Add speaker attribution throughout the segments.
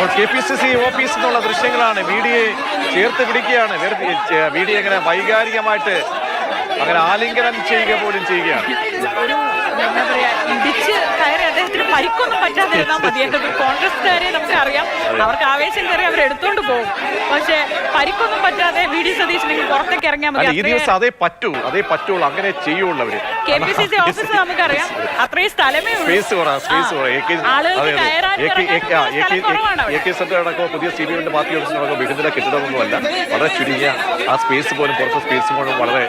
Speaker 1: അപ്പോൾ KPCC ഓഫീസിൽ നിന്നുള്ള ദൃശ്യങ്ങളാണ്. വീഡിയെ ചേർത്ത് പിടിക്കുകയാണ്. വീഡിയോ ഇങ്ങനെ വൈകാരികമായിട്ട് അങ്ങനെ ആലിംഗനം ചെയ്യുക പോലും ചെയ്യുകയാണ്.
Speaker 2: എന്താ പറയാ, ഇടിച്ച് കയറി അദ്ദേഹത്തിന് പരിക്കൊന്നും പറ്റാതെ ഇരുന്നാൽ മതിയായിരുന്നു. കോൺഗ്രസ്സുകാരെ നമുക്ക് അറിയാം, അവർക്ക് ആവേശം കയറി അവർ എടുത്തോണ്ട് പോകും. പക്ഷെ പരിക്കൊന്നും പറ്റാതെ VD സതീശനെങ്കിൽ പുറത്തേക്ക് ഇറങ്ങിയാൽ മതി.
Speaker 1: ഈ ദിവസം അതേ പറ്റുള്ളൂ, അങ്ങനെ ചെയ്യുള്ളൂ അവര്.
Speaker 2: KPCC ഓഫീസ് നമുക്കറിയാം, അത്രയും സ്ഥലമേ ഉള്ളൂ. ആളുകൾക്ക്
Speaker 1: സെന്ററടക്കോ പുതിയ CBIയുടെ പാർട്ടി ഓഫീസിനടക്കോ ബഹുനില കെട്ടിടമൊന്നുമല്ല. വളരെ ചുരുങ്ങിയ ആ സ്പേസ് പോലും, പുറത്തെ സ്പേസ് പോലും വളരെ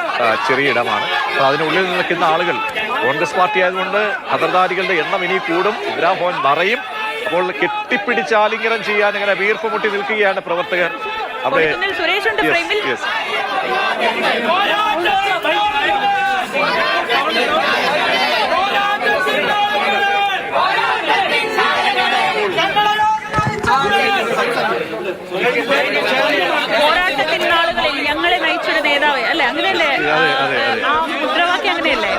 Speaker 1: ചെറിയ ഇടമാണ്. അപ്പോൾ അതിനുള്ളിൽ നിൽക്കുന്ന ആളുകൾ കോൺഗ്രസ് പാർട്ടി ആയതുകൊണ്ട് ഖദർദാരികളുടെ എണ്ണം ഇനി കൂടും. ഇന്ദിരാഭവൻ നിറയും. അപ്പോൾ കെട്ടിപ്പിടിച്ച് ആലിംഗനം ചെയ്യാൻ ഇങ്ങനെ വീർപ്പ് മുട്ടി നിൽക്കുകയാണ് പ്രവർത്തകർ. അവിടെ
Speaker 2: പോരാട്ടത്തിന് നാളുകളിൽ ഞങ്ങളെ നയിച്ചൊരു നേതാവ് അല്ലെ, അങ്ങനെയല്ലേ ആ മുദ്രാവാക്യം? അങ്ങനെയല്ലേ?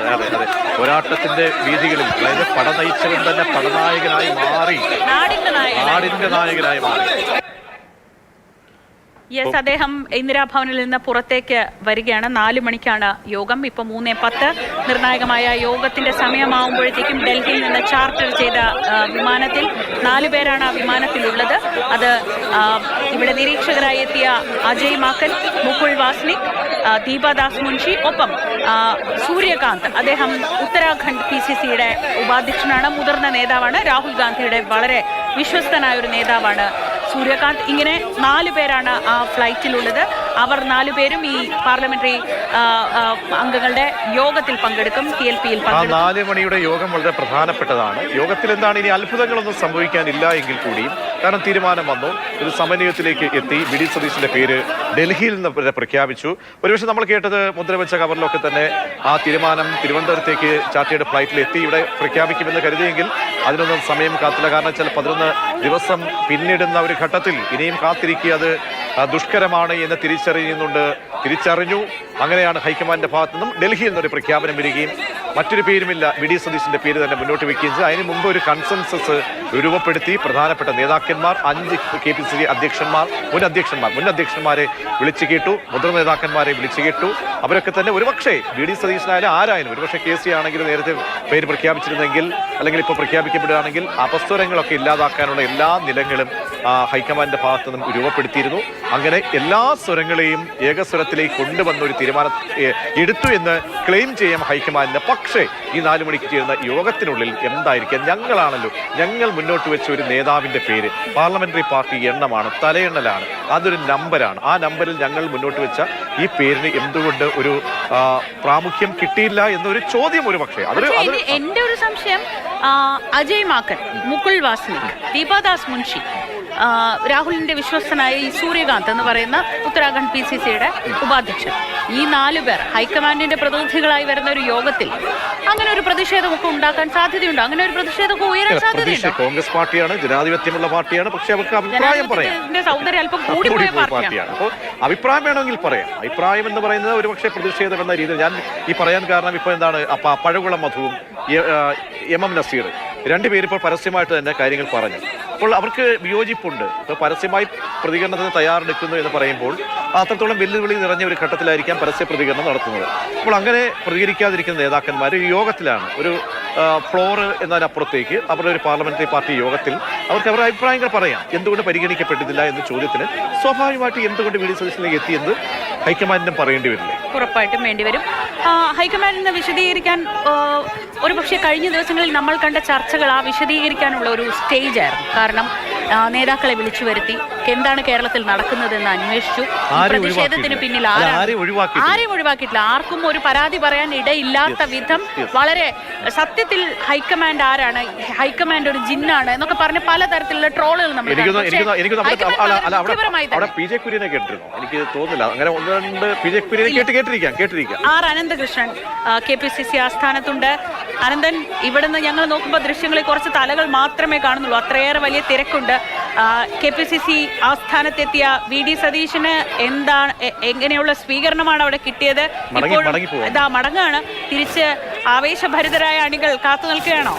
Speaker 1: പോരാട്ടത്തിന്റെ വീതികളിൽ, അതായത് പട നയിച്ചവൻ തന്നെ പടനായകനായി മാറി, നാടിന്റെ നായകനായി മാറി.
Speaker 2: യെസ്, അദ്ദേഹം ഇന്ദിരാഭവനിൽ നിന്ന് പുറത്തേക്ക് വരികയാണ്. 4 മണിക്കാണ് യോഗം. ഇപ്പോൾ 3:10 നിർണായകമായ യോഗത്തിന്റെ സമയമാവുമ്പോഴത്തേക്കും ഡൽഹിയിൽ നിന്ന് ചാർട്ടർ ചെയ്ത വിമാനത്തിൽ 4 പേരാണ് ആ വിമാനത്തിലുള്ളത്. അത് ഇവിടെ നിരീക്ഷകരായി എത്തിയ അജയ് മാക്കൻ, മുകുൾ വാസ്നിക്, ദീപദാസ് മുൻഷി, ഒപ്പം സൂര്യകാന്ത്. അദ്ദേഹം ഉത്തരാഖണ്ഡ് PCCയുടെ ഉപാധ്യക്ഷനാണ്, മുതിർന്ന നേതാവാണ്, രാഹുൽ ഗാന്ധിയുടെ വളരെ വിശ്വസ്തനായ ഒരു നേതാവാണ് സൂര്യകാന്ത്. ഇങ്ങനെ 4 പേരാണ് ആ ഫ്ലൈറ്റിലുള്ളത്. അവർ 4 പേരും ഈ പാർലമെന്ററി അംഗങ്ങളുടെ യോഗത്തിൽ പങ്കെടുക്കും. TLPയിൽ പങ്കെടുക്കും.
Speaker 1: 4 മണിയുടെ യോഗം വളരെ പ്രധാനപ്പെട്ടതാണ്. യോഗത്തിൽ എന്താണ് ഇനി അത്ഭുതങ്ങളൊന്നും സംഭവിക്കാനില്ല എങ്കിൽ കൂടിയും, കാരണം തീരുമാനം വന്നു, ഒരു സമന്വയത്തിലേക്ക് എത്തി. VD സതീശന്റെ പേര് ഡൽഹിയിൽ നിന്ന് പ്രഖ്യാപിച്ചു. ഒരുപക്ഷെ നമ്മൾ കേട്ടത് മുദ്രവെച്ച കവറിലൊക്കെ തന്നെ ആ തീരുമാനം തിരുവനന്തപുരത്തേക്ക് ചാർട്ടേഡ് ഫ്ലൈറ്റിൽ എത്തി ഇവിടെ പ്രഖ്യാപിക്കുമെന്ന് കരുതിയെങ്കിൽ അതിനൊന്നും സമയം കാത്തില്ല. കാരണം ചില 11 ദിവസം പിന്നിടുന്ന ഒരു ഘട്ടത്തിൽ ഇനിയും കാത്തിരിക്കുക അത് ദുഷ്കരമാണ് എന്ന് തിരിച്ചറിഞ്ഞു. അങ്ങനെയാണ് ഹൈക്കമാൻഡിന്റെ ഭാഗത്തു നിന്നും ഡൽഹിയിൽ നിന്നൊരു പ്രഖ്യാപനം വരികയും മറ്റൊരു പേരുമില്ല, VD സതീശന്റെ പേര് തന്നെ മുന്നോട്ട് വയ്ക്കുകയും ചെയ്തു. അതിന് മുമ്പ് ഒരു കൺസെൻസസ് രൂപപ്പെടുത്തി. പ്രധാനപ്പെട്ട നേതാക്കന്മാർ, 5 KPCC അധ്യക്ഷന്മാർ, മുൻ അധ്യക്ഷന്മാരെ വിളിച്ചു കേട്ടു, മുതിർന്ന നേതാക്കന്മാരെ വിളിച്ചു കേട്ടു. അവരൊക്കെ തന്നെ ഒരുപക്ഷെ VD സതീശനായാലും ആരായാലും, ഒരുപക്ഷെ KC ആണെങ്കിലും നേരത്തെ പേര് പ്രഖ്യാപിച്ചിരുന്നെങ്കിൽ, അല്ലെങ്കിൽ ഇപ്പോൾ പ്രഖ്യാപിക്കപ്പെടുകയാണെങ്കിൽ അപസ്വരങ്ങളൊക്കെ ഇല്ലാതാക്കാനുള്ള എല്ലാ നിലങ്ങളും ഹൈക്കമാൻഡിന്റെ ഭാഗത്തു നിന്നും രൂപപ്പെടുത്തിയിരുന്നു. അങ്ങനെ എല്ലാ സ്വരങ്ങളെയും ഏകസ്വരത്തിലേക്ക് കൊണ്ടുവന്ന ഒരു തീരുമാനം എടുത്തു എന്ന് ക്ലെയിം ചെയ്യാം ഹൈക്കമാൻഡിന്. പക്ഷേ ഈ 4 മണിക്ക് ചേരുന്ന യോഗത്തിനുള്ളിൽ എന്തായിരിക്കാം? ഞങ്ങൾ മുന്നോട്ട് വെച്ച ഒരു നേതാവിന്റെ പേര് പാർലമെന്ററി പാർട്ടി എണ്ണമാണ്, തലയെണ്ണലാണ്, അതൊരു നമ്പരാണ്. ആ നമ്പറിൽ ഞങ്ങൾ മുന്നോട്ട് വെച്ച ഈ പേരിന് എന്തുകൊണ്ട് ഒരു പ്രാമുഖ്യം കിട്ടിയില്ല എന്നൊരു ചോദ്യം ഒരു പക്ഷേ.
Speaker 2: എന്റെ ഒരു സംശയം, അജയ് മാക്കൻ, മുകുൾ വാസ്നിക്, ദീപദാസ് മുൻഷി, രാഹുലിന്റെ വിശ്വസ്തനായ ഈ സൂര്യകാന്ത് എന്ന് പറയുന്ന ഉത്തരാഖണ്ഡ് PCCയുടെ ഉപാധ്യക്ഷൻ, ഈ 4 പേർ ഹൈക്കമാൻഡിന്റെ പ്രതിനിധികളായി വരുന്ന ഒരു യോഗത്തിൽ അങ്ങനെ ഒരു പ്രതിഷേധമൊക്കെ ഉണ്ടാക്കാൻ സാധ്യതയുണ്ടോ? അങ്ങനെ ഒരു പ്രതിഷേധമൊക്കെ ഉയരാൻ സാധ്യതയുണ്ടോ?
Speaker 1: കോൺഗ്രസ് പാർട്ടിയാണ്, ജനാധിപത്യമുള്ള പാർട്ടിയാണ്. പക്ഷേ അവർക്ക് അഭിപ്രായം പറയാം.
Speaker 2: സൗന്ദര്യം അല്പം കൂടിപ്പോയ പാർട്ടിയാണ്.
Speaker 1: അപ്പോൾ അഭിപ്രായം വേണമെങ്കിൽ പറയാം. അഭിപ്രായം എന്ന് പറയുന്നത് ഒരു പക്ഷേ പ്രതിഷേധം എന്ന രീതിയിൽ ഞാൻ ഈ പറയാൻ കാരണം ഇപ്പോൾ എന്താണ്, പഴകുളം മധുവും MM നസീർ 2 പേര് ഇപ്പോൾ പരസ്യമായിട്ട് തന്നെ കാര്യങ്ങൾ പറഞ്ഞു. അപ്പോൾ അവർക്ക് വിയോജിപ്പുണ്ട്. ഇപ്പോൾ പരസ്യമായി പ്രതികരണത്തിന് തയ്യാറെടുക്കുന്നു എന്ന് പറയുമ്പോൾ അത്രത്തോളം വെല്ലുവിളി നിറഞ്ഞ ഒരു ഘട്ടത്തിലായിരിക്കാം പരസ്യ പ്രതികരണം നടത്തുന്നത്. അപ്പോൾ അങ്ങനെ പ്രതികരിക്കാതിരിക്കുന്ന നേതാക്കന്മാർ ഈ യോഗത്തിലാണ് ഒരു ഫ്ലോറ് എന്നതിനപ്പുറത്തേക്ക് അവരുടെ ഒരു പാർലമെന്ററി പാർട്ടി യോഗത്തിൽ അവർക്ക് അവരുടെ അഭിപ്രായങ്ങൾ പറയാം. എന്തുകൊണ്ട് പരിഗണിക്കപ്പെട്ടിട്ടില്ല എന്ന ചോദ്യത്തിന് സ്വാഭാവികമായിട്ട് എന്തുകൊണ്ട് VD സതീശനിലേക്ക് എത്തിയെന്ന് ഹൈക്കമാൻഡിനും പറയേണ്ടി വരില്ലേ?
Speaker 2: ഉറപ്പായിട്ടും വേണ്ടിവരും. ഹൈക്കമാൻഡിന് വിശദീകരിക്കാൻ ഒരുപക്ഷെ കഴിഞ്ഞ ദിവസങ്ങളിൽ നമ്മൾ കണ്ട ചർച്ചകൾ ആ വിശദീകരിക്കാനുള്ള ഒരു സ്റ്റേജ് ആയിരുന്നു. കാരണം നേതാക്കളെ വിളിച്ചു വരുത്തി എന്താണ് കേരളത്തിൽ നടക്കുന്നതെന്ന് അന്വേഷിച്ചു. പ്രതിഷേധത്തിന് പിന്നിൽ ആരെയും ഒഴിവാക്കിയിട്ടില്ല. ആർക്കും ഒരു പരാതി പറയാൻ ഇടയില്ലാത്ത വിധം വളരെ സത്യത്തിൽ ഹൈക്കമാൻഡ് ആരാണ്, ഹൈക്കമാൻഡ് ഒരു ജിന്നാണ് എന്നൊക്കെ പറഞ്ഞ് പലതരത്തിലുള്ള ട്രോളുകൾ നമ്മൾ
Speaker 1: എനിക്ക് തോന്നുന്നില്ല അങ്ങനെ 1-2 PJ കുര്യനെ കേട്ടിരിക്കാം.
Speaker 2: ആർ അനന്തകൃഷ്ണൻ KPCC ആസ്ഥാനത്തുണ്ട്. അനന്തൻ, ഇവിടുന്ന് ഞങ്ങൾ നോക്കുമ്പോൾ ദൃശ്യങ്ങളിൽ കുറച്ച് തലകൾ മാത്രമേ കാണുന്നുള്ളൂ, അത്രയേറെ വലിയ തിരക്കുണ്ട്. KPCC ആസ്ഥാനത്തെത്തിയ VD സതീശന് എങ്ങനെയുള്ള സ്വീകരണമാണ് അവിടെ കിട്ടിയത്? ഇപ്പോൾ മടങ്ങാണ്. തിരിച്ച് ആവേശഭരിതരായ അണികൾ കാത്തു നിൽക്കുകയാണോ?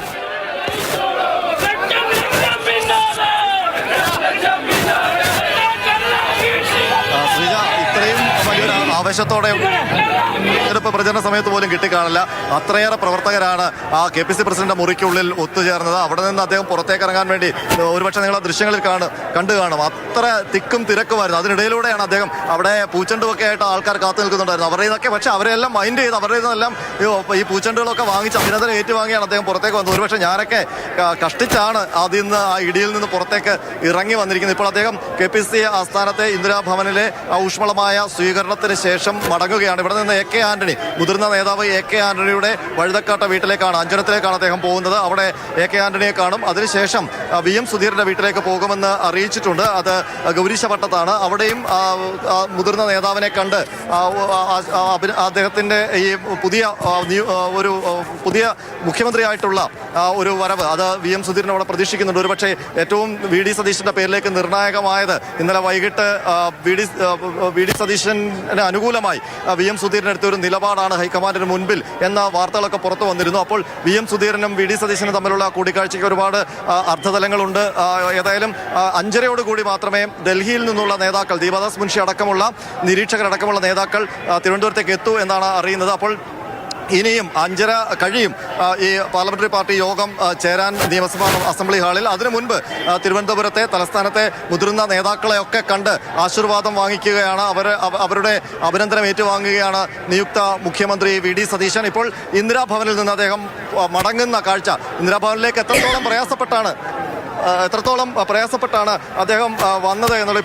Speaker 3: ആവേശത്തോടെ തെരഞ്ഞെടുപ്പ് പ്രചരണ സമയത്ത് പോലും കിട്ടിക്കാണില്ല. അത്രയേറെ പ്രവർത്തകരാണ് ആ KPC പ്രസിഡന്റ് മുറിക്കുള്ളിൽ ഒത്തുചേർന്നത്. അവിടെ നിന്ന് അദ്ദേഹം പുറത്തേക്ക് ഇറങ്ങാൻ വേണ്ടി ഒരുപക്ഷെ നിങ്ങൾ ആ ദൃശ്യങ്ങളിൽ കണ്ടു കാണും. അത്ര തിക്കും തിരക്കുമായിരുന്നു. അതിനിടയിലൂടെയാണ് അദ്ദേഹം അവിടെ പൂച്ചെണ്ടുമൊക്കെ ആയിട്ട് ആൾക്കാർ കാത്തു നിൽക്കുന്നുണ്ടായിരുന്നു. അവരുടെ നിന്നൊക്കെ പക്ഷേ അവരെല്ലാം മൈൻഡ് ചെയ്ത് അവരുടെ നിന്നെല്ലാം ഈ പൂച്ചെണ്ടുകളൊക്കെ വാങ്ങിച്ച് അഭിനന്ദനം ഏറ്റുവാങ്ങിയാണ് അദ്ദേഹം പുറത്തേക്ക് വന്നത്. ഒരുപക്ഷെ ഞാനൊക്കെ കഷ്ടിച്ചാണ് അതിൽ നിന്ന് ആ ഇടിയിൽ നിന്ന് പുറത്തേക്ക് ഇറങ്ങി വന്നിരിക്കുന്നത്. ഇപ്പോൾ അദ്ദേഹം KPC ആസ്ഥാനത്തെ ഇന്ദിരാഭവനിലെ ഊഷ്മളമായ സ്വീകരണത്തിന് ശേഷം മടങ്ങുകയാണ്. ഇവിടെ നിന്ന് AK ആന്റണി, മുതിർന്ന നേതാവ് AK ആന്റണിയുടെ വഴുതക്കാട്ട വീട്ടിലേക്കാണ്, അഞ്ചനത്തിലേക്കാണ് അദ്ദേഹം പോകുന്നത്. അവിടെ AK ആന്റണിയെ കാണും. അതിനുശേഷം VM സുധീറിന്റെ വീട്ടിലേക്ക് പോകുമെന്ന് അറിയിച്ചിട്ടുണ്ട്. അത് ഗൗരീശപട്ടത്താണ്. അവിടെയും മുതിർന്ന നേതാവിനെ കണ്ട് അദ്ദേഹത്തിന്റെ ഈ പുതിയ മുഖ്യമന്ത്രിയായിട്ടുള്ള ഒരു വരവ് അത് VM സുധീറിനെ അവിടെ പ്രതീക്ഷിക്കുന്നുണ്ട്. ഒരുപക്ഷെ ഏറ്റവും VD സതീശന്റെ പേരിലേക്ക് നിർണായകമായത് ഇന്നലെ വൈകിട്ട് VD സതീശന് അനുകൂലമായി VM സുധീറിനെടുത്ത ഒരു നിലപാടാണ് ഹൈക്കമാൻഡിന് മുൻപിൽ എന്ന വാർത്തകളൊക്കെ പുറത്തു വന്നിരുന്നു. അപ്പോൾ VM സുധീറിനും VD സതീശനും തമ്മിലുള്ള കൂടിക്കാഴ്ചയ്ക്ക് ഒരുപാട് അർത്ഥതലങ്ങളുണ്ട്. ഏതായാലും 5:30 മാത്രമേ ഡൽഹിയിൽ നിന്നുള്ള നേതാക്കൾ, ദീപദാസ് മുൻഷി അടക്കമുള്ള നിരീക്ഷകരടക്കമുള്ള നേതാക്കൾ തിരുവനന്തപുരത്തേക്ക് എത്തൂ എന്നാണ് അറിയുന്നത്. അപ്പോൾ ഇനിയും 5:30 കഴിയും ഈ പാർലമെന്ററി പാർട്ടി യോഗം ചേരാൻ നിയമസഭാ അസംബ്ലി ഹാളിൽ. അതിനു മുൻപ് തിരുവനന്തപുരത്തെ തലസ്ഥാനത്തെ മുതിർന്ന നേതാക്കളെയൊക്കെ കണ്ട് ആശീർവാദം വാങ്ങിക്കുകയാണ്, അവരുടെ അഭിനന്ദനം ഏറ്റുവാങ്ങുകയാണ് നിയുക്ത മുഖ്യമന്ത്രി VD സതീശൻ. ഇപ്പോൾ ഇന്ദിരാഭവനിൽ നിന്ന് അദ്ദേഹം മടങ്ങുന്ന കാഴ്ച, ഇന്ദിരാഭവനിലേക്ക് എത്രത്തോളം പ്രയാസപ്പെട്ടാണ് അദ്ദേഹം വന്നത് എന്നുള്ള